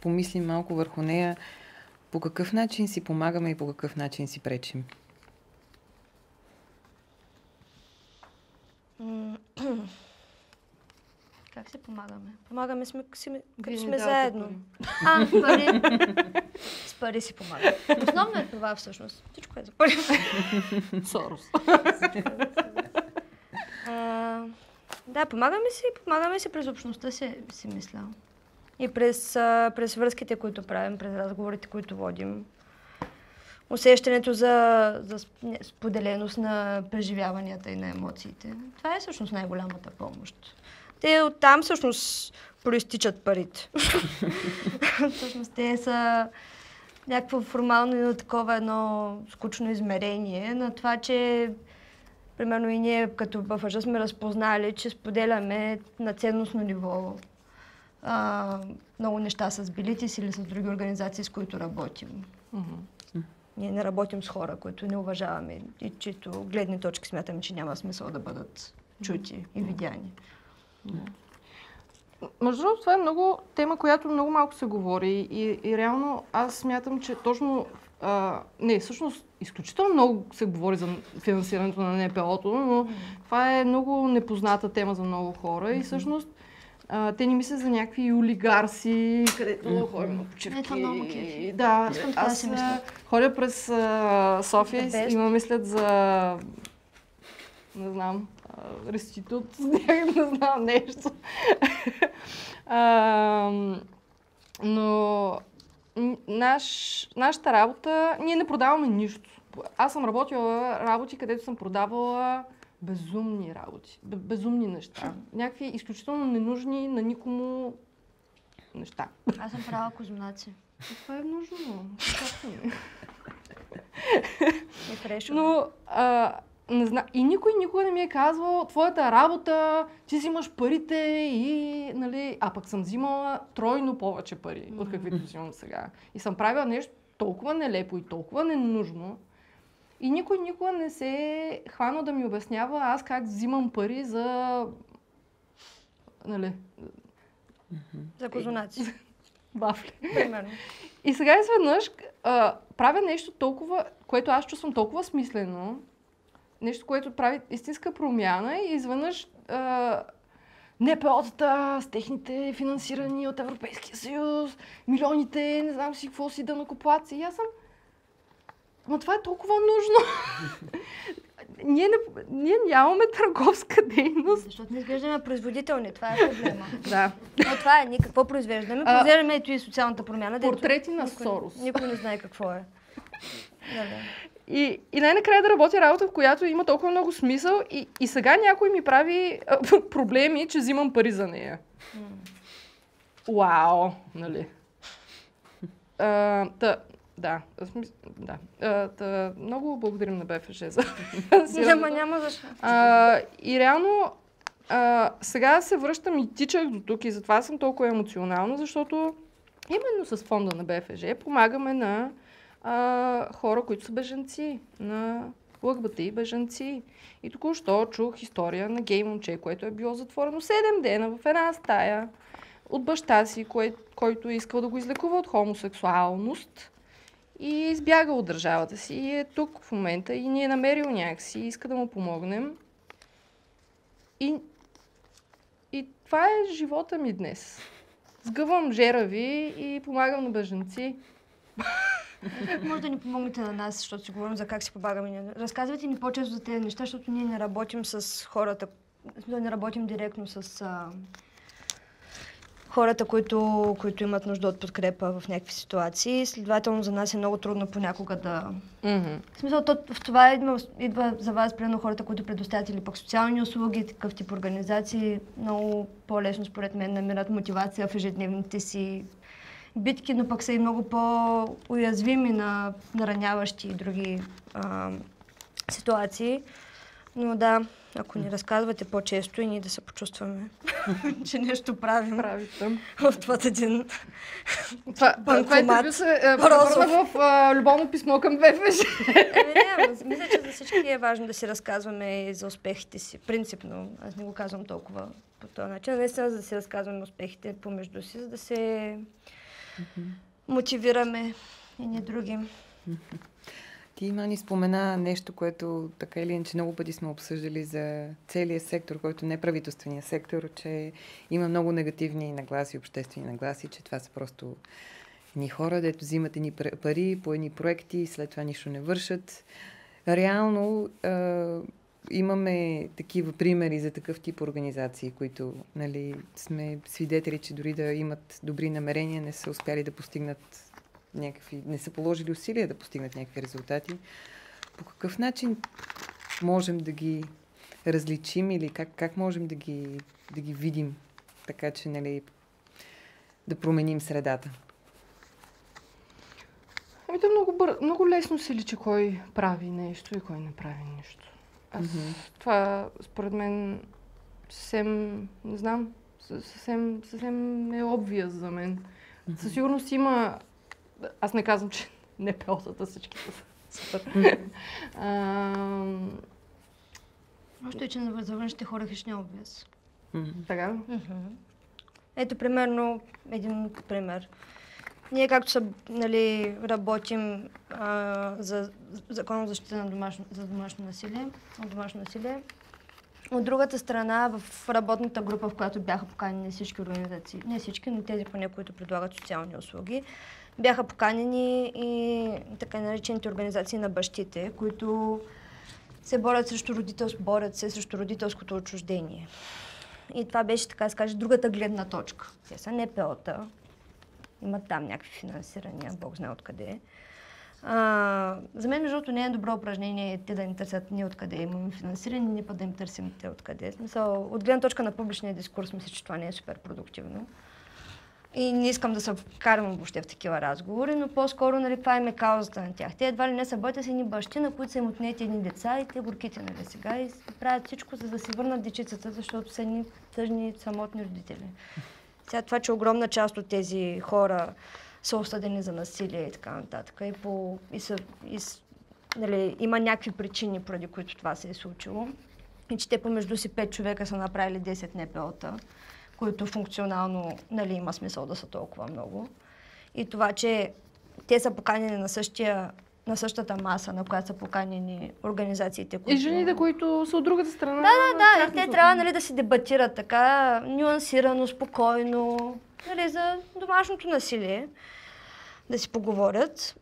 помислим малко върху нея, по какъв начин си помагаме и по какъв начин си пречим? Как се помагаме? Помагаме като сме давате заедно. пари. Пари. С пари си помагаме. Основно е това всъщност. Всичко е за пари. Сорос. Да, помагаме си през общността си мисля. И през връзките, които правим, през разговорите, които водим. Усещането за споделеност на преживяванията и на емоциите. Това е всъщност най-голямата помощ. Те оттам всъщност проистичат парите. Всъщност те са някакво формално такова едно скучно измерение на това, че примерно и ние като БФЖ сме разпознали, че споделяме на ценностно ниво много неща с Белитис или с други организации, с които работим. Ние не работим с хора, които не уважаваме и чието гледни точки смятаме, че няма смисъл да бъдат чути и видяни. Между другото, това е много тема, която много малко се говори и реално аз смятам, че точно всъщност изключително много се говори за финансирането на НПО-то, но това е много непозната тема за много хора и всъщност те не мислят за някакви олигарси, където ходим на почивки. Това много кефи. Да, искам това да си мисля. Ходя през София и ме мислят за, не знам, реститут, не знам нещо. Но нашата работа, ние не продаваме нищо. Аз съм работила работи, където съм продавала безумни работи, безумни неща. Някакви изключително ненужни на никому неща. Аз съм правила козунаци. Това е нужно. И фрешо. Но не знам. И никой никога не ми е казвал твоята работа, ти си имаш парите и, нали, а пък съм взимала тройно повече пари, от каквито взимам сега. И съм правила нещо толкова нелепо и толкова ненужно. И никой никога не се е хванал да ми обяснява аз как взимам пари за, нали... За козунаци. Вафли. Примерно. И сега изведнъж правя нещо толкова, което аз чувствам толкова смислено, нещо, което прави истинска промяна и изведнъж НПО-тата с техните финансирани от Европейския съюз, милионите, не знам си какво си данъкоплатци. И аз съм... Но това е толкова нужно. Ние нямаме търговска дейност. Защото не изглеждаме производителни, това е проблема. Да. Но това е, ние какво произвеждаме? Произвеждаме ето и социалната промяна. Портрети на Сорос. Никой не знае какво е. И най-накрая да работя работа, в която има толкова много смисъл и сега някой ми прави проблеми, че взимам пари за нея. Уау, нали? Да, много благодарим на БФЖ за Няма защо. И реално сега се връщам и тичах до тук и затова съм толкова емоционална, защото именно с фонда на БФЖ помагаме на хора, които са бежанци, на ЛГБТИ бежанци. И току-що чух история на гей момче, което е било затворено 7 дена в една стая от баща си, който искал да го излекува от хомосексуалност и избяга от държавата си и е тук в момента и ни е намерил някакси и иска да му помогнем. И това е живота ми днес. Сгъвам жерави и помагам на бежанци. Може да ни помогнете на нас, защото си говорим за как си помагаме. Разказвайте ни по-често за тези неща, защото ние не работим с хората, не работим директно с хората, които имат нужда от подкрепа в някакви ситуации. Следователно за нас е много трудно понякога да... В смисъл, в това идва за вас, примерно хората, които предоставят или пък социални услуги, такъв тип организации, много по-лесно според мен намират мотивация в ежедневните си битки, но пък са и много по-уязвими на нараняващи и други ситуации. Но да, ако ни разказвате по-често и ние да се почувстваме, че нещо правим отвъд един банкомат. се превърна в любовно писмо към БФЖ. Мисля, че за всички е важно да си разказваме и за успехите си. Принципно, аз не го казвам толкова по този начин. Наистина, за да си разказваме успехите помежду си, за да се мотивираме и ни други. Ти, Мани, спомена нещо, което така или иначе много пъти сме обсъждали за целия сектор, който не е правителствения сектор, че има много негативни нагласи, обществени нагласи, че това са просто едни хора, дето взимат едни пари по едни проекти и след това нищо не вършат. Реално имаме такива примери за такъв тип организации, които, нали, сме свидетели, че дори да имат добри намерения, не са успяли да постигнат не са положили усилия да постигнат някакви резултати. По какъв начин можем да ги различим или как можем да ги видим, така че, нали, да променим средата? Ами да много лесно се личи кой прави нещо и кой не прави нещо. Това според мен съвсем, не знам, съвсем е obvious за мен. Със сигурност има. Аз не казвам, че НПО-тата всички са супер. Още, че за външните хора хищ не е obvious. Така? Ето, примерно, един пример. Ние, както нали, работим за Закон за защита на домашно насилие, от другата страна, в работната група, в която бяха поканени всички организации, не всички, но тези поне, които предлагат социални услуги, бяха поканени и така наречените организации на бащите, които се борят срещу родителското отчуждение. И това беше, така да се каже, другата гледна точка. Те са НПО-та, имат там някакви финансирания, Бог знае откъде. За мен, между другото, не е добро упражнение те да ни търсят ние откъде имаме финансиране, ние път да им търсим те откъде. Смисъл, от гледна точка на публичния дискурс, мисля, че това не е супер продуктивно. И не искам да се вкарвам въобще в такива разговори, но по-скоро, нали, това им е каузата на тях. Те едва ли не са бойте с едни бащи, на които са им отнети едни деца и те горките, нали, сега и правят всичко, за да си върнат дечицата, защото са едни тъжни, самотни родители. Сега това, че огромна част от тези хора са осъдени за насилие и така нататък. Нали, има някакви причини, поради които това се е случило. И че те помежду си 5 човека са направили 10 НПО-та, които функционално, нали, има смисъл да са толкова много. И това, че те са поканени на същата маса, на която са поканени организациите, които... И жените, които са от другата страна. Да. И те трябва, нали, да си дебатират така, нюансирано, спокойно, нали, за домашното насилие, да си поговорят.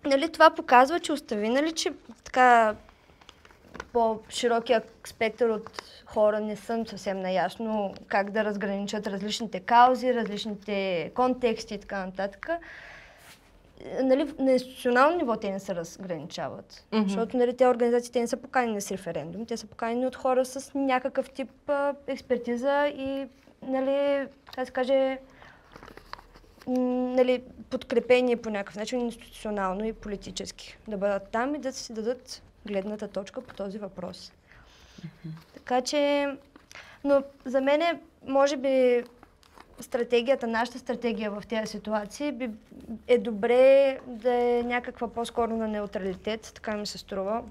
Нали, това показва, че остави, нали, че така по-широкия спектър от хора не съм съвсем наясно как да разграничат различните каузи, различните контексти и така нататък. Нали, на институционално ниво те не се разграничават. Защото, нали, те организациите не са поканени с референдум, те са поканени от хора с някакъв тип експертиза и, нали, така се каже, нали, подкрепени по някакъв начин институционално и политически. Да бъдат там и да си дадат гледната точка по този въпрос. Така че, но за мен може би нашата стратегия в тези ситуации е добре да е някаква по-скоро на неутралитет, така ми се струва.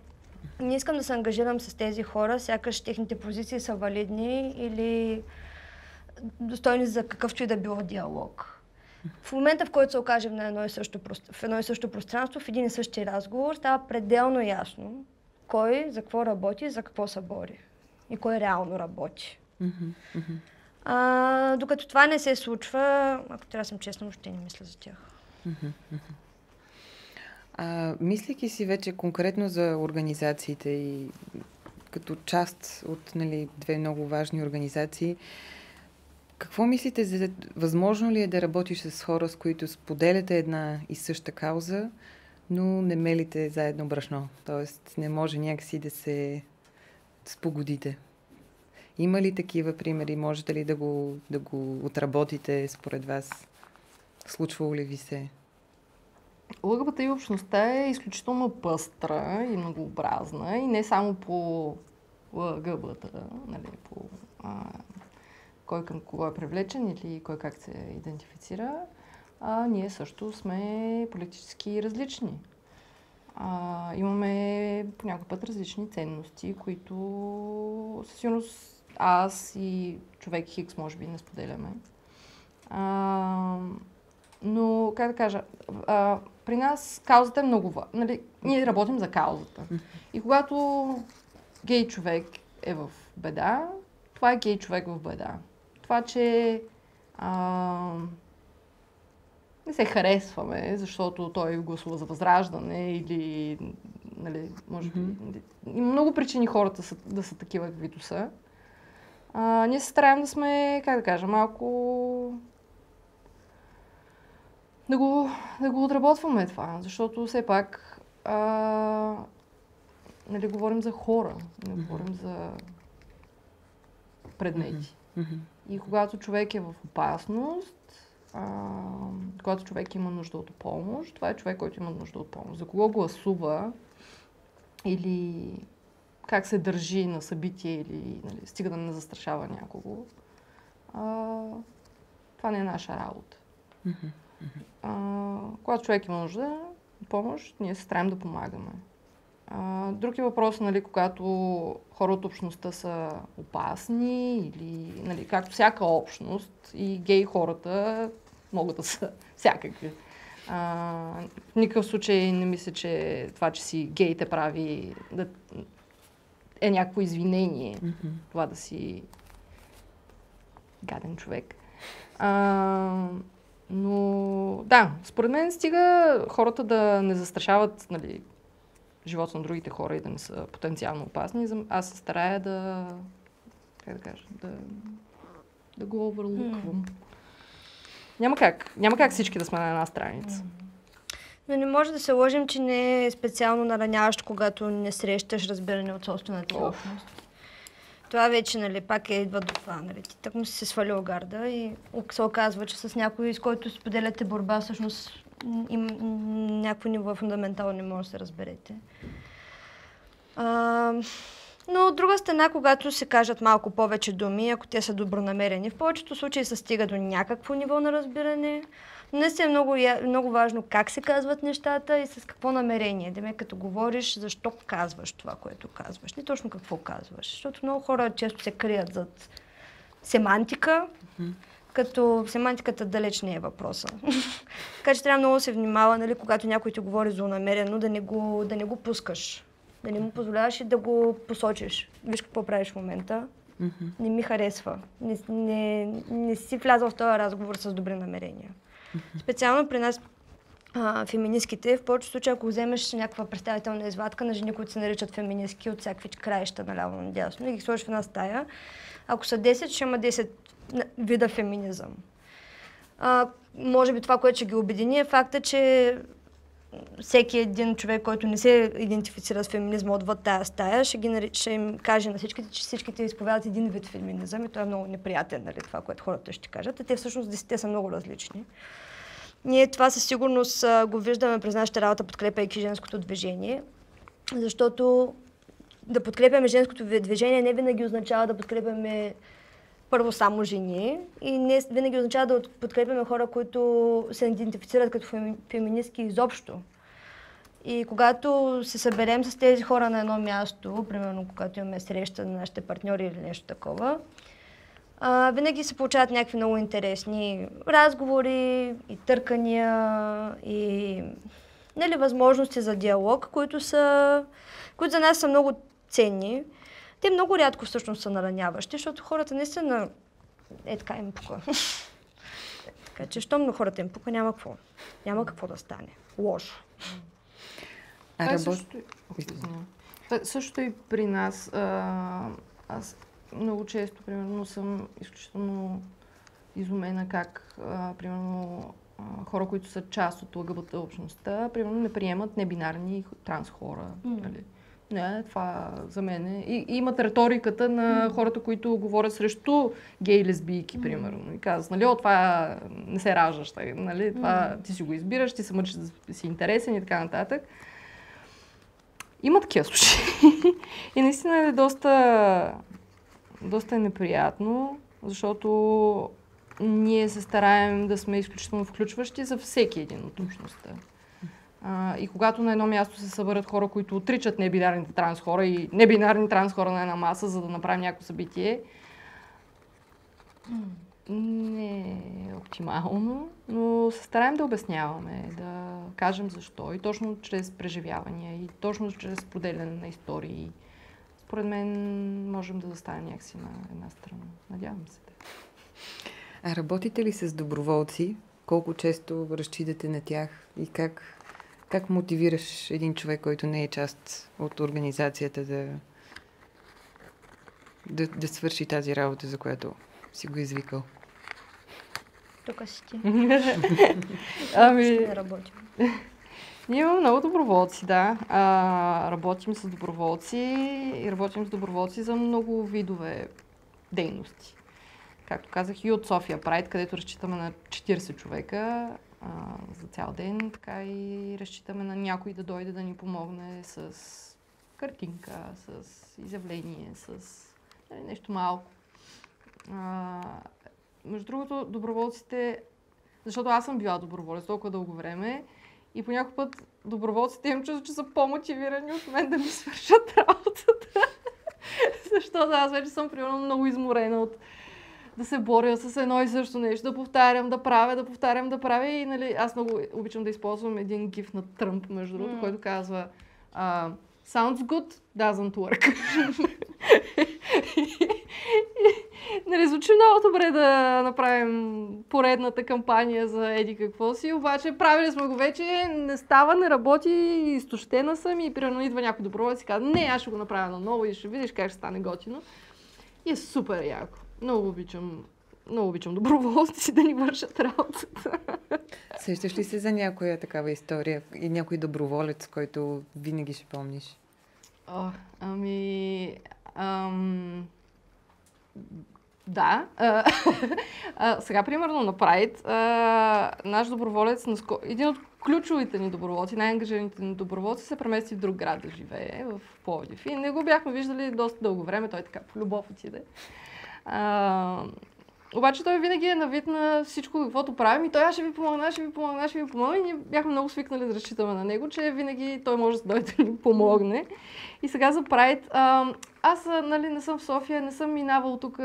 Не искам да се ангажирам с тези хора, сякаш техните позиции са валидни или достойни за какъвто и да било диалог. В момента, в който се окажем на едно и също пространство, в един и същи разговор, става пределно ясно кой за какво работи и за какво се бори. И кой реално работи. Докато това не се случва, ако трябва да съм честна, въобще не мисля за тях. Мислейки си вече конкретно за организациите и като част от, нали, две много важни организации, какво мислите за възможно ли е да работиш с хора, с които споделяте една и съща кауза, но не мелите заедно брашно? Тоест не може някакси да се спогодите. Има ли такива примери? Можете ли да го отработите според вас? Случвало ли ви се? ЛГБТ и общността е изключително пъстра и многообразна и не само по ЛГБТ, нали, по кой към кого е привлечен или кой как се идентифицира. Ние също сме политически различни. Имаме по някой път различни ценности, които със сигурност аз и човек Хикс може би не споделяме. Но, как да кажа, при нас каузата е много важна. Нали, ние работим за каузата. И когато гей човек е в беда, това е гей човек в беда. Това, че не се харесваме, защото той гласува за Възраждане или, нали, може би, има много причини хората да са такива, каквито са. Ние се стараем да сме, как да кажа, малко да го отработваме това, защото все пак нали, говорим за хора, не говорим за предмети. И когато човек е в опасност, когато човек има нужда от помощ, това е човек, който има нужда от помощ. За кого гласува или как се държи на събитие или, нали, стига да не застрашава някого, това не е наша работа. Когато човек има нужда от помощ, ние се стараем да помагаме. Друг е въпрос, нали, когато хора от общността са опасни или, нали, както всяка общност и гей хората могат да са всякакви. В никакъв случай не мисля, че това, че си гей те прави да е някакво извинение, това да си гаден човек. Но да, според мен стига хората да не застрашават, нали, живота на другите хора и да не са потенциално опасни. Аз се старая да, как да кажа, да го оверлуквам. Няма как всички да сме на една страница. Но не може да се лъжим, че не е специално нараняващо, когато не срещаш разбиране от собствената общност. Това вече, нали, пак идва до това, нали. Ти так му си се свалил гарда и се оказва, че с някой, с който споделяте борба, всъщност някакво ниво фундаментално не може да се разберете. Но от друга страна, когато се кажат малко повече думи, ако те са добронамерени, в повечето случаи се стига до някакво ниво на разбиране. Днес е много важно как се казват нещата и с какво намерение. Деме, като говориш, защо казваш това, което казваш. Не точно какво казваш. Защото много хора често се крият зад семантика, като семантиката далеч не е въпроса. Така че трябва много да се внимава, нали, когато някой ти говори злонамерено, да не го пускаш. Да не му позволяваш и да го посочиш. Виж какво правиш в момента. Не ми харесва. Не си влязъл в този разговор с добри намерения. Специално при нас феминистките, в повечето случаи, ако вземеш някаква представителна извадка на жени, които се наричат феминистки от всякакви краища наляво надясно и ги сложиш в една стая, ако са 10, ще има 10 вида феминизъм. Може би това, което ще ги обедини, е факта, че всеки един човек, който не се идентифицира с феминизма отвъд тая стая, ще им каже на всичките, че всичките изповядат един вид феминизъм и той е много неприятен, нали, това, което хората ще кажат. А те всъщност 10 са много различни. Ние това със сигурност го виждаме през нашата работа, подкрепяйки женското движение, защото да подкрепяме женското движение не винаги означава да подкрепяме първо само жени и не винаги означава да подкрепяме хора, които се идентифицират като феминистки изобщо. И когато се съберем с тези хора на едно място, примерно когато имаме среща на нашите партньори или нещо такова, винаги се получават някакви много интересни разговори и търкания и възможности за диалог, които за нас са много ценни. Те много рядко всъщност са нараняващи, защото хората наистина така им пука. Така че, щом на хората им пука, няма какво да стане. Лошо. Също и при нас. Аз много често, примерно, съм изключително изумена как, примерно, хора, които са част от ЛГБТ общността, примерно, не приемат небинарни транс хора. Нали? Не, това за мен е. И имат риториката на хората, които говорят срещу гей лесбийки, примерно. И казват, нали, това не се раждаш, нали, това ти си го избираш, ти се мъчиш да си интересен и така нататък. Има такива случаи. И наистина е доста неприятно, защото ние се стараем да сме изключително включващи за всеки един от общността. И когато на едно място се съберат хора, които отричат небинарните транс хора и небинарни транс хора на една маса, за да направим някакво събитие, не е оптимално, но се стараем да обясняваме, да кажем защо и точно чрез преживявания и точно чрез споделяне на истории. Според мен можем да застанем някакси на една страна. Надявам се. А работите ли с доброволци? Колко често разчитате на тях и как мотивираш един човек, който не е част от организацията да свърши тази работа, за която си го извикал? Тук си ти. Не работим. Ние имаме много доброволци, да. Работим с доброволци и работим с доброволци за много видове дейности. Както казах, и от София Прайд, където разчитаме на 40 човека за цял ден, така и разчитаме на някой да дойде да ни помогне с картинка, с изявление, с нещо малко. Между другото, доброволците, защото аз съм била доброволец толкова дълго време и по някой път доброволците имам чувство, че са по-мотивирани от мен да ми свършат работата. Защото аз вече съм примерно много изморена от да се боря с едно и също нещо, да повтарям, да правя и нали, аз много обичам да използвам един гиф на Тръмп, между другото, който казва sounds good, doesn't work. Нали, звучи много добре да направим поредната кампания за еди какво си, обаче правили сме го вече, не става, не работи, изтощена съм и примерно идва някой доброволец и казва, не, аз ще го направя наново и ще видиш как ще стане готино. И е супер яко. Много обичам доброволци да ни вършат работата. Сещаш ли се за някоя такава история и някой доброволец, който винаги ще помниш? Да. Сега, примерно, на Прайд, наш доброволец, един от ключовите ни доброволци, най-ангажираните ни доброволци, се премести в друг град да живее, в Пловдив. И не го бяхме виждали доста дълго време, той така по любов отиде. Обаче той винаги е навид на всичко, каквото правим и той аз ще ви помогна и ние бяхме много свикнали да разчитаме на него, че винаги той може да дойде да ни помогне. И сега за Прайд, аз нали, не съм в София, не съм минавал тук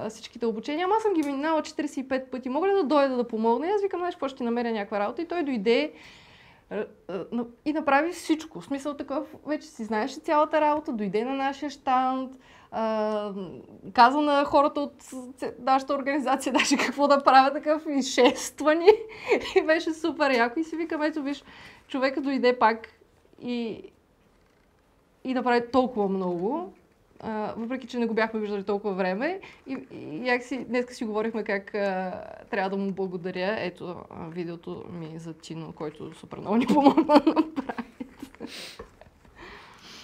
всичките обучения, ама аз съм ги минала 45 пъти. Мога ли да дойда да помогна? И аз викам, знаеш, какво ще ти намеря някаква работа и той дойде и направи всичко. В смисъл такъв, вече си знаеш цялата работа, дойде на нашия щанд, каза на хората от нашата организация даже какво да правя, такъв изшествани и беше супер яко и си викам, ето виж, човека дойде пак и направи толкова много, въпреки че не го бяхме виждали толкова време и днеска си говорихме как трябва да му благодаря. Ето видеото ми за Тино, който супер много ни помогна да направи.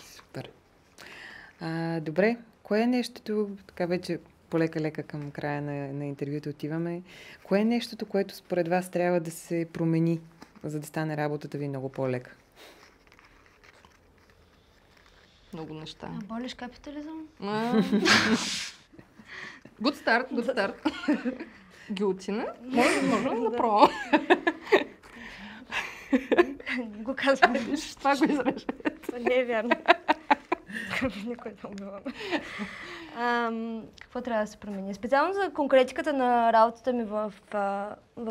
Супер. Добре, кое е нещото, така вече полека-лека към края на интервюто отиваме. Кое е нещото, което според вас трябва да се промени, за да стане работата ви много по-лека? Много неща. Болиш капитализъм? Good start. Гилотина? Може да пробвам. Не го казвам. Това го изрежа. Това не е вярно. Никой не убивам. Какво трябва да се промени? Специално за конкретиката на работата ми в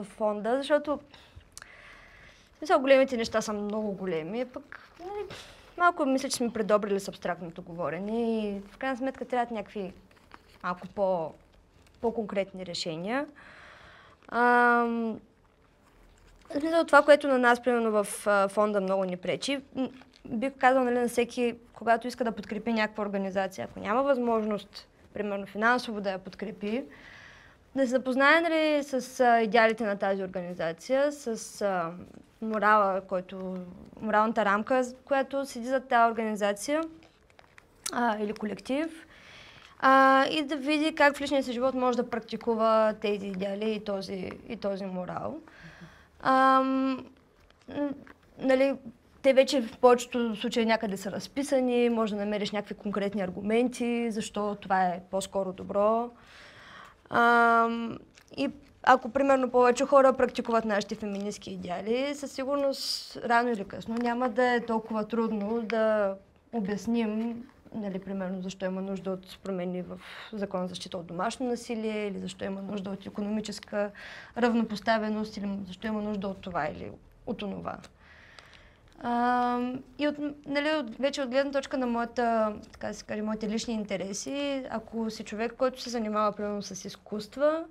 фонда, защото големите неща са много големи, пък малко мисля, че сме предобрили с абстрактното говорене и в крайна сметка трябват някакви малко по-конкретни решения. Това, което на нас, примерно в фонда много ни пречи, бих казала на всеки, когато иска да подкрепи някаква организация, ако няма възможност, примерно финансово да я подкрепи, да се запознае с идеалите на тази организация, с моралната рамка, която седи зад тази организация или колектив, и да види как в личния си живот може да практикува тези идеали и този морал. Те вече в повечето случаи някъде са разписани, може да намериш някакви конкретни аргументи, защо това е по-скоро добро. И ако, примерно, повече хора практикуват нашите феминистки идеали, със сигурност рано или късно няма да е толкова трудно да обясним, примерно, защо има нужда от промени в Закон за защита от домашно насилие, или защо има нужда от икономическа равнопоставеност, или защо има нужда от това или от онова. И вече от гледна точка на моите лични интереси, ако си човек, който се занимава примерно с изкуства,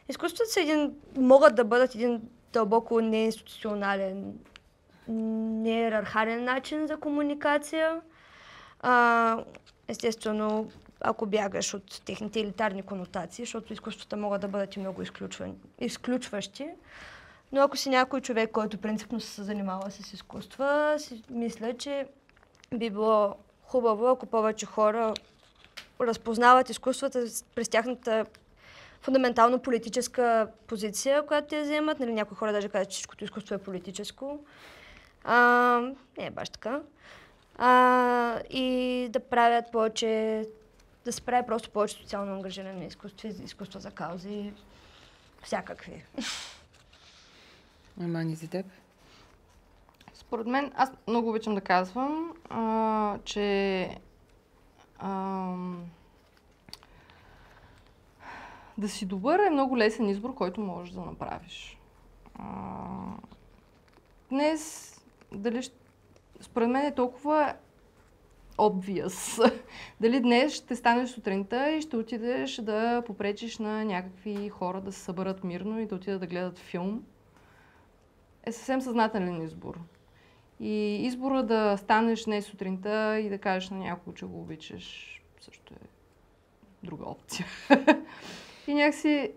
изкуствата могат да бъдат един дълбоко неинституционален, неиерархален начин за комуникация. Естествено, ако бягаш от техните елитарни конотации, защото изкуствата могат да бъдат и много изключващи. Но ако си някой човек, който принципно се занимава с изкуства, си мисля, че би било хубаво, ако повече хора разпознават изкуствата през тяхната фундаментално политическа позиция, която те вземат. Някои хора даже казват, че всичкото изкуство е политическо. Не е баш така. И да правят повече, да се прави просто повече социално ангажиране на изкуства за каузи, всякакви. Мани, за теб? Според мен, аз много обичам да казвам, че да си добър е много лесен избор, който можеш да направиш. Днес, според мен е толкова obvious. Дали днес ще станеш сутринта и ще отидеш да попречиш на някакви хора да се съберат мирно и да отидат да гледат филм, е съвсем съзнателен избор. И избора да станеш днес сутринта и да кажеш на някого, че го обичаш, също е друга опция. И някакси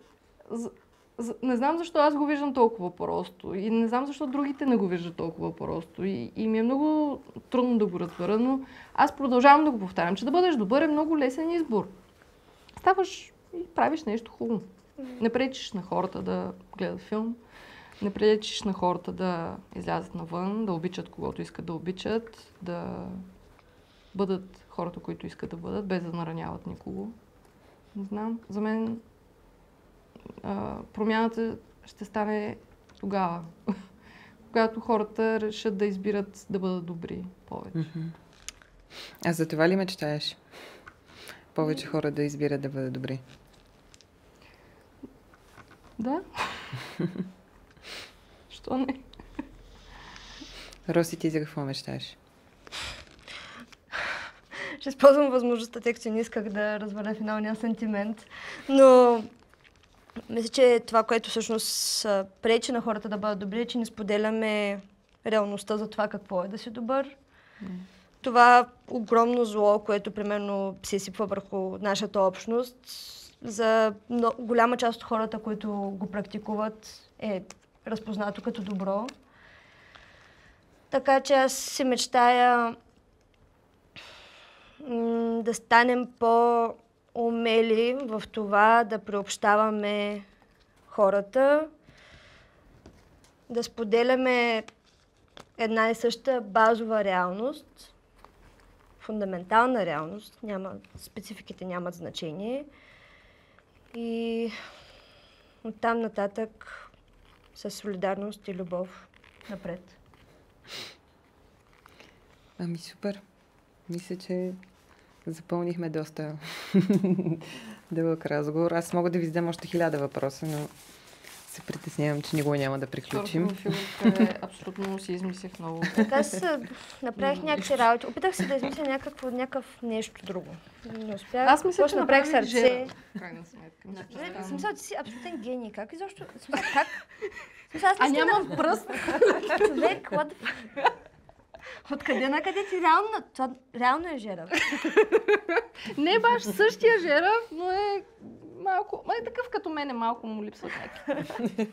не знам защо аз го виждам толкова просто и не знам защо другите не го виждат толкова просто и ми е много трудно да го разбера, но аз продължавам да го повтарям, че да бъдеш добър е много лесен избор. Ставаш и правиш нещо хубаво. Не пречиш на хората да гледат филм, не пречиш на хората да излязат навън, да обичат когото искат да обичат, да бъдат хората, които искат да бъдат, без да нараняват никого. Не знам, за мен промяната ще стане тогава, когато хората решат да избират да бъдат добри повече. А за това ли мечтаеш? Повече хора да избират да бъдат добри? Да. Що не? Роси, ти за какво мечтаеш? Ще използвам възможността, тъй като не исках да разваля финалния сантимент, но мисля, че това, което всъщност пречи на хората да бъдат добри, е, че не споделяме реалността за това какво е да си добър. Това огромно зло, което примерно се сипва върху нашата общност, за голяма част от хората, които го практикуват, е разпознато като добро. Така че аз си мечтая да станем умели в това да приобщаваме хората, да споделяме една и съща базова реалност, фундаментална реалност, спецификите нямат значение. И оттам нататък със солидарност и любов напред. Ами супер. Мисля, че запълнихме доста дълъг разговор. Аз мога да ви задам още 1000 въпроса, но се притеснявам, че никога няма да приключим. Фигурка абсолютно си измислих много. Така направих някакви работи. Опитах се да измисля някакъв нещо друго. Не успях. Аз мисля, че направих сърце. Жера. Крайна сметка. В смисъл, ти си абсолютен гений. Как изобщо? Как? Нямам пръст. Човек, what the fuck? Откъде на къде ти реално е Жера? Не баш същия Жера, но е малко... такъв като мен малко му липсват някакви.